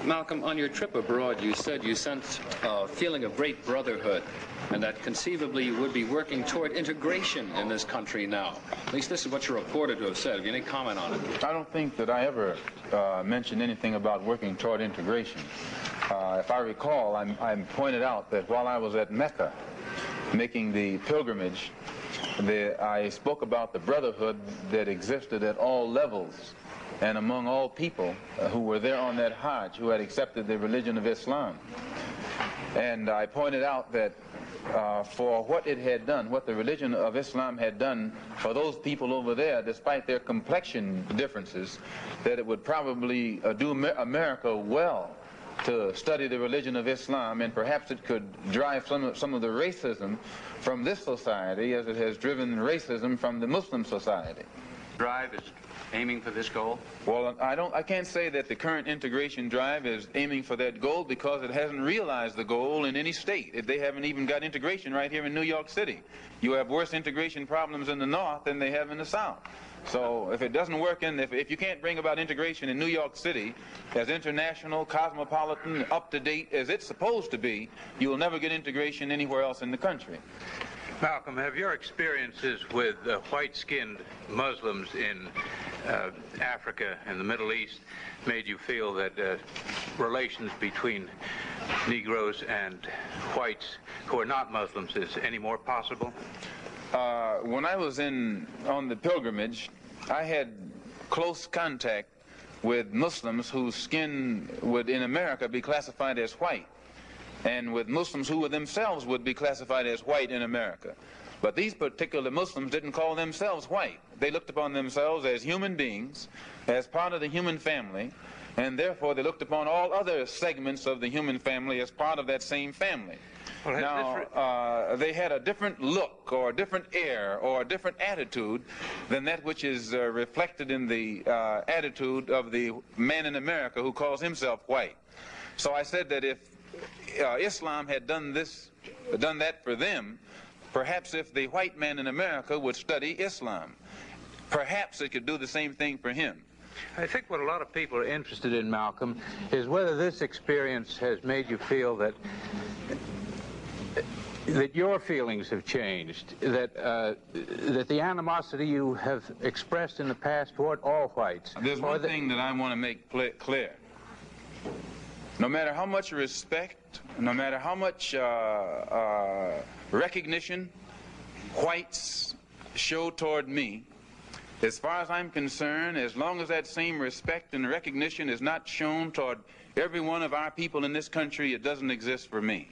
Malcolm, on your trip abroad, you said you sensed a feeling of great brotherhood, and that conceivably you would be working toward integration in this country now. At least this is what you're reported to have said. Have you any comment on it? I don't think that I ever mentioned anything about working toward integration. If I recall, I pointed out that while I was at Mecca making the pilgrimage, I spoke about the brotherhood that existed at all levels and among all people who were there on that Hajj, who had accepted the religion of Islam. And I pointed out that for what it had done, what the religion of Islam had done for those people over there, despite their complexion differences, that it would probably do America well to study the religion of Islam, and perhaps it could drive some of the racism from this society as it has driven racism from the Muslim society. Drive is aiming for this goal? Well, I can't say that the current integration drive is aiming for that goal, because it hasn't realized the goal in any state. They haven't even got integration right here in New York City. You have worse integration problems in the North than they have in the South. So if it doesn't work if you can't bring about integration in New York City as international, cosmopolitan, up-to-date as it's supposed to be, you will never get integration anywhere else in the country. Malcolm, have your experiences with white-skinned Muslims in Africa and the Middle East made you feel that relations between Negroes and whites who are not Muslims is any more possible? When I was on the pilgrimage, I had close contact with Muslims whose skin would in America be classified as white, and with Muslims who themselves would be classified as white in America. But these particular Muslims didn't call themselves white. They looked upon themselves as human beings, as part of the human family, and therefore they looked upon all other segments of the human family as part of that same family. Well, now, they had a different look or a different air or a different attitude than that which is reflected in the attitude of the man in America who calls himself white. So I said that if Islam had done that for them, perhaps if the white man in America would study Islam, perhaps it could do the same thing for him. I think what a lot of people are interested in, Malcolm, is whether this experience has made you feel that your feelings have changed, that the animosity you have expressed in the past toward all whites. There's one thing that I want to make clear. No matter how much respect, no matter how much recognition whites show toward me, as far as I'm concerned, as long as that same respect and recognition is not shown toward every one of our people in this country, it doesn't exist for me.